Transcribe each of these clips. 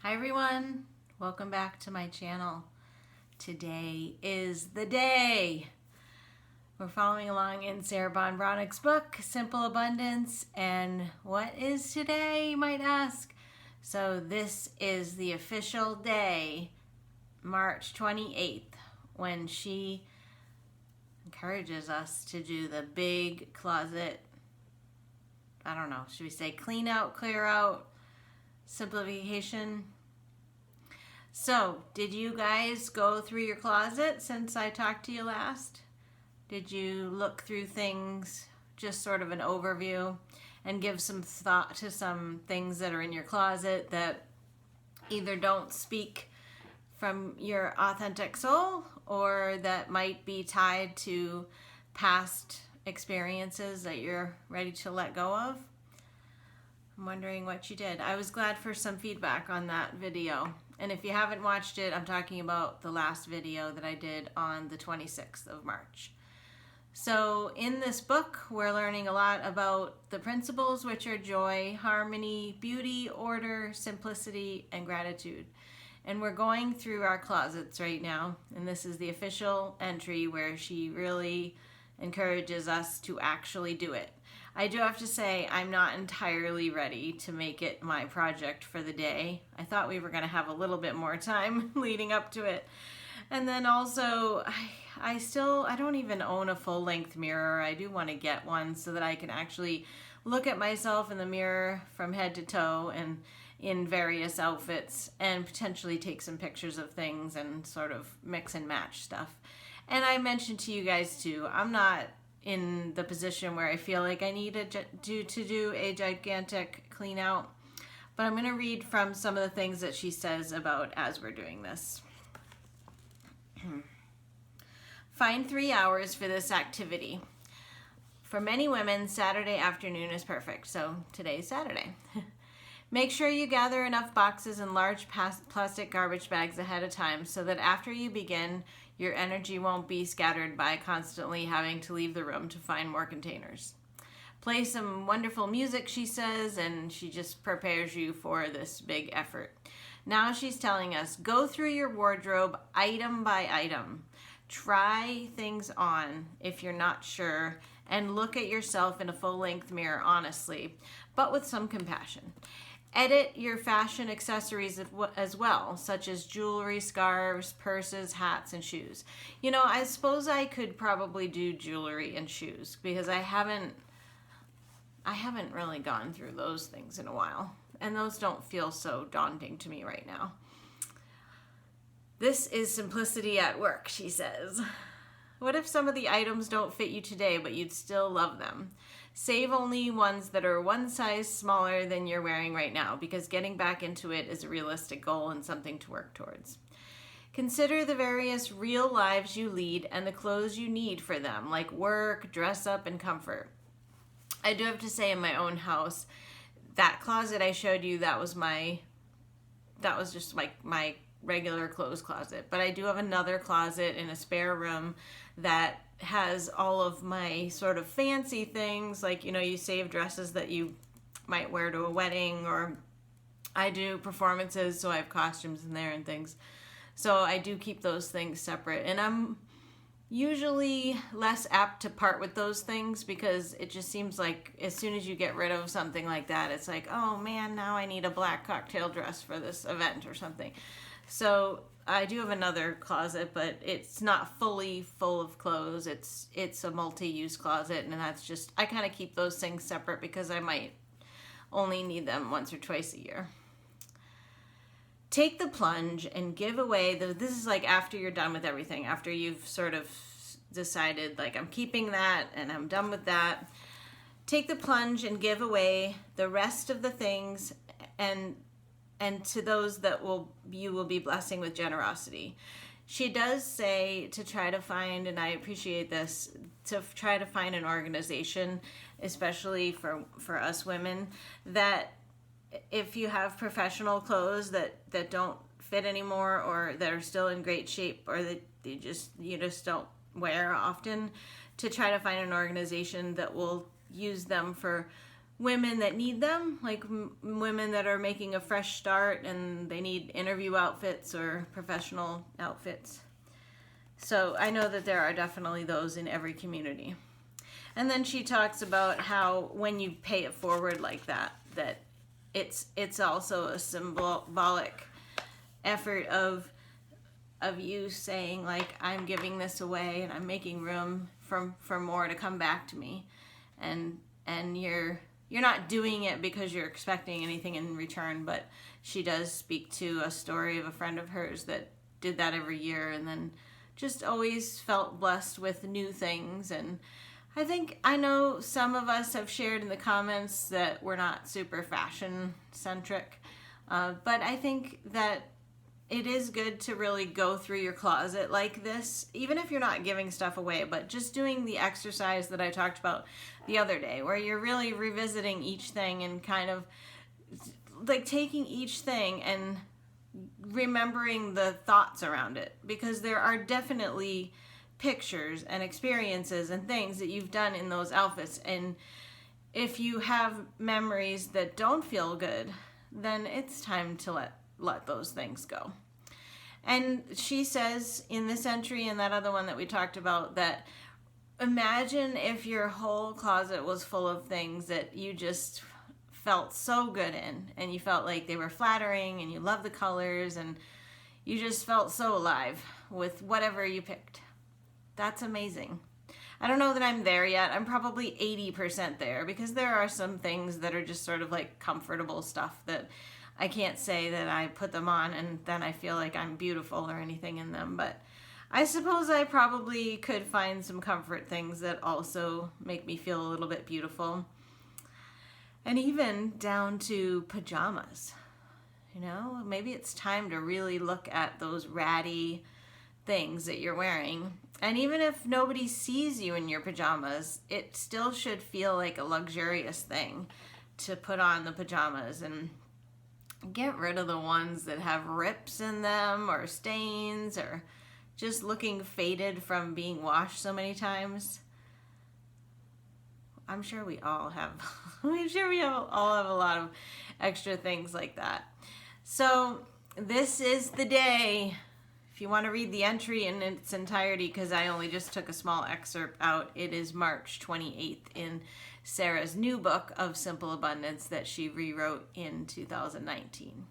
Hi everyone, welcome back to my channel. Today is the day. We're following along in Sarah Ban Breathnach's book, Simple Abundance. And what is today, you might ask? So this is the official day, March 28th, when she encourages us to do the big closet, I don't know, should we say clean out, clear out, simplification? So, did you guys go through your closet since I talked to you last? Did you look through things, just sort of an overview, and give some thought to some things that are in your closet that either don't speak from your authentic soul or that might be tied to past experiences that you're ready to let go of? I'm wondering what you did. I was glad for some feedback on that video. And if you haven't watched it, I'm talking about the last video that I did on the 26th of March. So in this book, we're learning a lot about the principles, which are joy, harmony, beauty, order, simplicity, and gratitude. And we're going through our closets right now. And this is the official entry where she really encourages us to actually do it. I do have to say I'm not entirely ready to make it my project for the day. I thought we were going to have a little bit more time leading up to it. And then also, I don't even own a full-length mirror. I do want to get one so that I can actually look at myself in the mirror from head to toe and in various outfits and potentially take some pictures of things and sort of mix and match stuff. And I mentioned to you guys too, I'm not in the position where I feel like I need to do a gigantic clean out, but I'm going to read from some of the things that she says about as we're doing this. Find 3 hours for this activity. For many women, Saturday afternoon is perfect, so today's Saturday. Make sure you gather enough boxes and large plastic garbage bags ahead of time so that after you begin, your energy won't be scattered by constantly having to leave the room to find more containers. Play some wonderful music, she says, and she just prepares you for this big effort. Now she's telling us, go through your wardrobe item by item. Try things on if you're not sure, and look at yourself in a full-length mirror honestly, but with some compassion. Edit your fashion accessories as well, such as jewelry, scarves, purses, hats, and shoes. You know, I suppose I could probably do jewelry and shoes because I haven't really gone through those things in a while, and those don't feel so daunting to me right now. This is simplicity at work, she says. What if some of the items don't fit you today, but you'd still love them? Save only ones that are one size smaller than you're wearing right now, because getting back into it is a realistic goal and something to work towards. Consider the various real lives you lead and the clothes you need for them, like work, dress up, and comfort. I do have to say, in my own house, that closet I showed you, that was just like my regular clothes closet. But I do have another closet in a spare room that has all of my sort of fancy things, like, you know, you save dresses that you might wear to a wedding, or I do performances, so I have costumes in there and things. So I do keep those things separate, and I'm usually less apt to part with those things because it just seems like as soon as you get rid of something like that, it's like, oh man, now I need a black cocktail dress for this event or something. So I do have another closet, but it's not fully full of clothes. It's a multi-use closet, and that's just, I kind of keep those things separate because I might only need them once or twice a year. Take the plunge and give away this is like after you're done with everything, after you've sort of decided, like, I'm keeping that and I'm done with that. Take the plunge and give away the rest of the things and to those that you will be blessing with generosity. She does say to try to find, and I appreciate this, to try to find an organization, especially for us women, that if you have professional clothes that don't fit anymore, or that are still in great shape, or that you just don't wear often, to try to find an organization that will use them for women that need them, like women that are making a fresh start and they need interview outfits or professional outfits. So I know that there are definitely those in every community. And then she talks about how when you pay it forward like that, that it's also a symbolic effort of you saying, like, I'm giving this away and I'm making room for more to come back to me, and you're not doing it because you're expecting anything in return. But she does speak to a story of a friend of hers that did that every year and then just always felt blessed with new things. And I know some of us have shared in the comments that we're not super fashion centric, but I think that it is good to really go through your closet like this, even if you're not giving stuff away, but just doing the exercise that I talked about the other day, where you're really revisiting each thing and kind of like taking each thing and remembering the thoughts around it, because there are definitely pictures and experiences and things that you've done in those outfits, and if you have memories that don't feel good, then it's time to let those things go. And she says in this entry and that other one that we talked about, that imagine if your whole closet was full of things that you just felt so good in, and you felt like they were flattering, and you loved the colors, and you just felt so alive with whatever you picked. That's amazing. I don't know that I'm there yet. I'm probably 80% there, because there are some things that are just sort of like comfortable stuff that I can't say that I put them on and then I feel like I'm beautiful or anything in them. But I suppose I probably could find some comfort things that also make me feel a little bit beautiful. And even down to pajamas. You know, maybe it's time to really look at those ratty things that you're wearing. And even if nobody sees you in your pajamas, it still should feel like a luxurious thing to put on the pajamas, and get rid of the ones that have rips in them or stains or just looking faded from being washed so many times. I'm sure we all have all have a lot of extra things like that. So this is the day. If you want to read the entry in its entirety, because I only just took a small excerpt out, it is March 28th in Sarah's new book of Simple Abundance that she rewrote in 2019.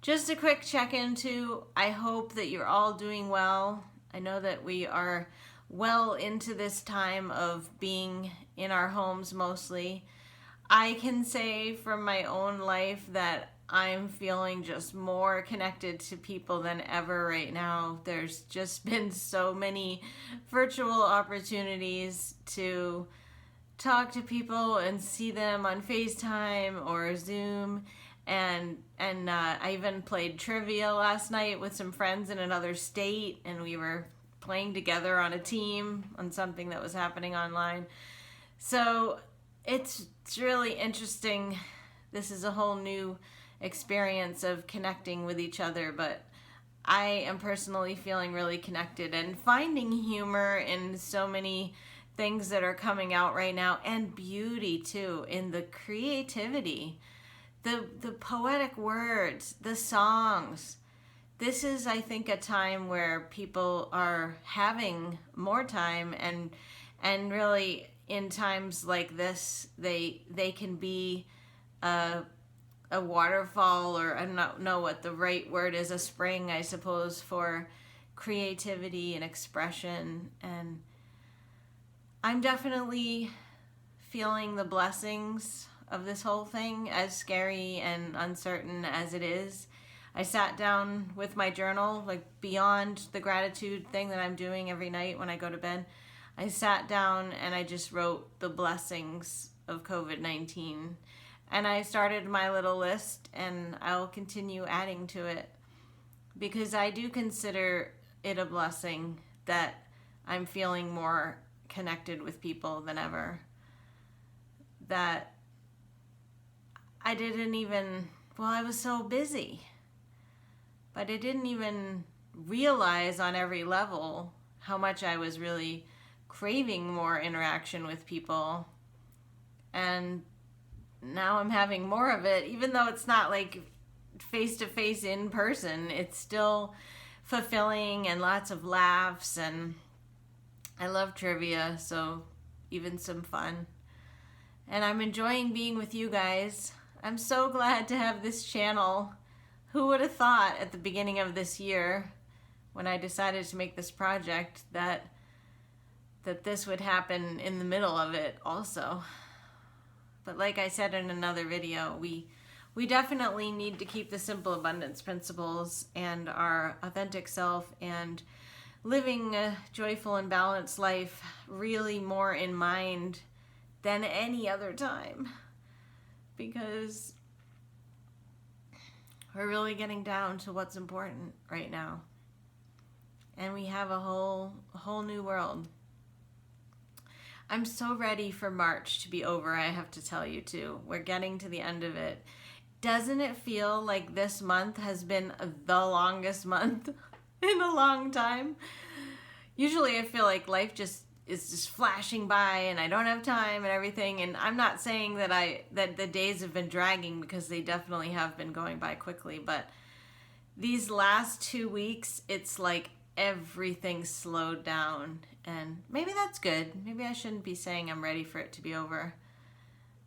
Just a quick check-in too. I hope that you're all doing well. I know that we are well into this time of being in our homes mostly. I can say from my own life that I'm feeling just more connected to people than ever right now. There's just been so many virtual opportunities to talk to people and see them on FaceTime or Zoom. And I even played trivia last night with some friends in another state, and we were playing together on a team on something that was happening online. So it's really interesting. This is a whole new experience of connecting with each other, but I am personally feeling really connected and finding humor in so many things that are coming out right now, and beauty too, in the creativity, the poetic words, the songs. This is, I think, a time where people are having more time, and really in times like this, they can be a waterfall, or I don't know what the right word is, a spring, I suppose, for creativity and expression. And I'm definitely feeling the blessings of this whole thing, as scary and uncertain as it is. I sat down with my journal, like beyond the gratitude thing that I'm doing every night when I go to bed. I sat down and I just wrote the blessings of COVID-19. And I started my little list, and I'll continue adding to it, because I do consider it a blessing that I'm feeling more connected with people than ever. That I was so busy, but I didn't even realize on every level how much I was really craving more interaction with people. And now I'm having more of it, even though it's not like face to face in person. It's still fulfilling and lots of laughs, and I love trivia, so even some fun. And I'm enjoying being with you guys. I'm so glad to have this channel. Who would have thought at the beginning of this year, when I decided to make this project, that this would happen in the middle of it also. But like I said in another video, we definitely need to keep the simple abundance principles and our authentic self and living a joyful and balanced life really more in mind than any other time, because we're really getting down to what's important right now, and we have a whole new world. I'm so ready for March to be over, I have to tell you too. We're getting to the end of it. Doesn't it feel like this month has been the longest month in a long time? Usually I feel like life is just flashing by and I don't have time and everything. And I'm not saying that the days have been dragging, because they definitely have been going by quickly. But these last 2 weeks, it's like everything slowed down, and maybe that's good. Maybe I shouldn't be saying I'm ready for it to be over.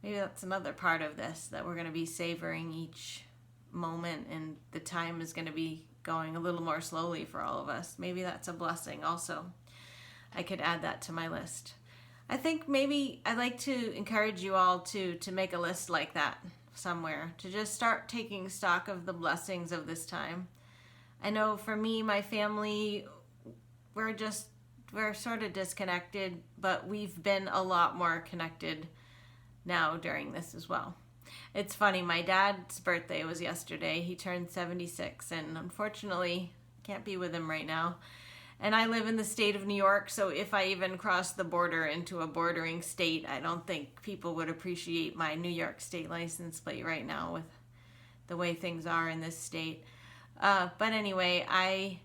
Maybe that's another part of this, that we're going to be savoring each moment, and the time is going to be going a little more slowly for all of us. Maybe that's a blessing also. I could add that to my list. I think maybe I'd like to encourage you all to make a list like that somewhere, to just start taking stock of the blessings of this time. I know for me, my family, we're sort of disconnected, but we've been a lot more connected now during this as well. It's funny, my dad's birthday was yesterday. He turned 76, and unfortunately can't be with him right now. And I live in the state of New York, so if I even cross the border into a bordering state, I don't think people would appreciate my New York state license plate right now with the way things are in this state. But anyway, I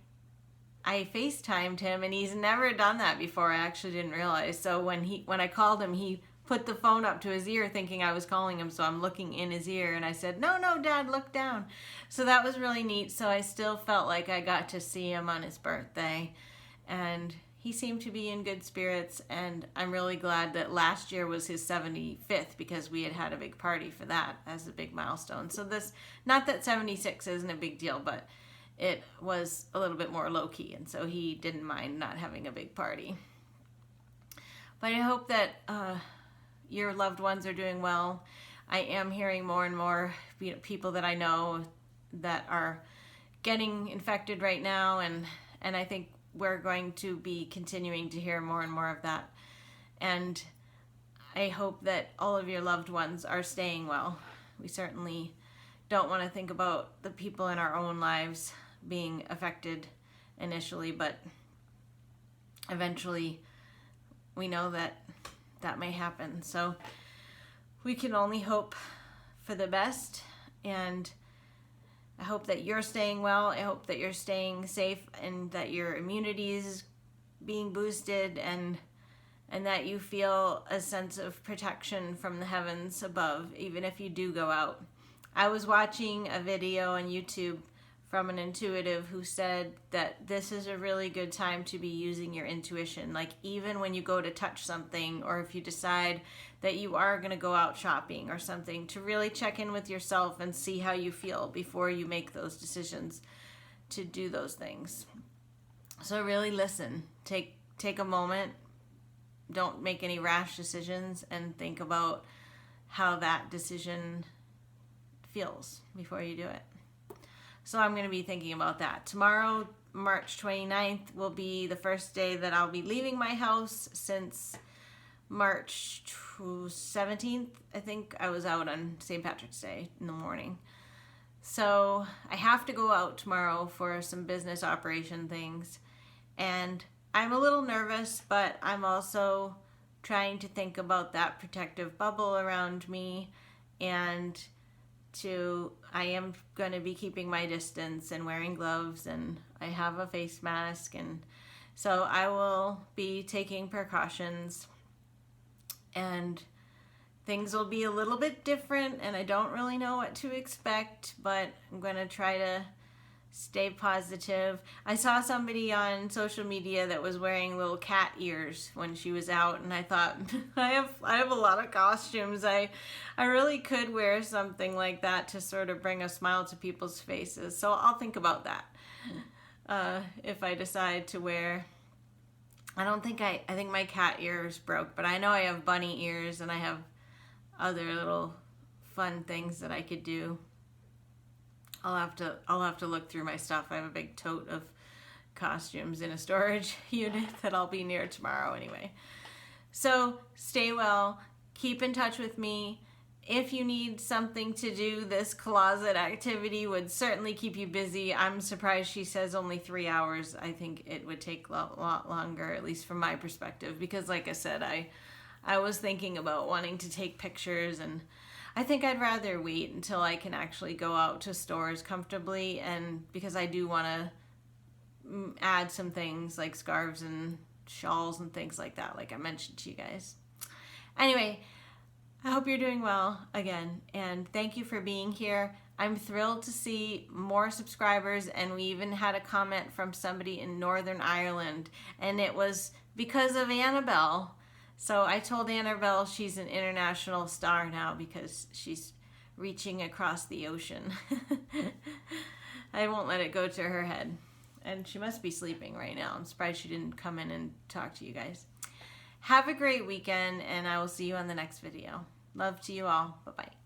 FaceTimed him, and he's never done that before. I actually didn't realize. So when I called him, he put the phone up to his ear thinking I was calling him, so I'm looking in his ear, and I said, no, Dad, look down. So that was really neat. So I still felt like I got to see him on his birthday, and he seemed to be in good spirits, and I'm really glad that last year was his 75th, because we had a big party for that as a big milestone. So this, not that 76 isn't a big deal, but it was a little bit more low-key, and so he didn't mind not having a big party. But I hope that your loved ones are doing well. I am hearing more and more people that I know that are getting infected right now, and I think we're going to be continuing to hear more and more of that. And I hope that all of your loved ones are staying well. We certainly don't want to think about the people in our own lives being affected initially, but eventually we know that may happen. So we can only hope for the best, and I hope that you're staying well. I hope that you're staying safe, and that your immunity is being boosted, and that you feel a sense of protection from the heavens above, even if you do go out. I was watching a video on YouTube from an intuitive who said that this is a really good time to be using your intuition. Like, even when you go to touch something, or if you decide that you are going to go out shopping or something, to really check in with yourself and see how you feel before you make those decisions to do those things. So really listen. Take a moment. Don't make any rash decisions, and think about how that decision feels before you do it. So I'm going to be thinking about that. Tomorrow, March 29th, will be the first day that I'll be leaving my house since March 17th. I think I was out on St. Patrick's Day in the morning. So I have to go out tomorrow for some business operation things. And I'm a little nervous, but I'm also trying to think about that protective bubble around me, and I am going to be keeping my distance and wearing gloves, and I have a face mask, and so I will be taking precautions and things will be a little bit different, and I don't really know what to expect, but I'm going to try to stay positive. I saw somebody on social media that was wearing little cat ears when she was out, and I thought, I have a lot of costumes. I really could wear something like that to sort of bring a smile to people's faces. So I'll think about that if I decide to wear. I think my cat ears broke, but I know I have bunny ears, and I have other little fun things that I could do. I'll have to look through my stuff. I have a big tote of costumes in a storage unit that I'll be near tomorrow anyway. So stay well. Keep in touch with me. If you need something to do, this closet activity would certainly keep you busy. I'm surprised she says only 3 hours. I think it would take a lot longer, at least from my perspective, because like I said, I was thinking about wanting to take pictures, and I think I'd rather wait until I can actually go out to stores comfortably, and because I do want to add some things like scarves and shawls and things like that, like I mentioned to you guys. Anyway, I hope you're doing well again, and thank you for being here. I'm thrilled to see more subscribers, and we even had a comment from somebody in Northern Ireland, and it was because of Annabelle. So I told Annabelle she's an international star now because she's reaching across the ocean. I won't let it go to her head. And she must be sleeping right now. I'm surprised she didn't come in and talk to you guys. Have a great weekend, and I will see you on the next video. Love to you all. Bye-bye.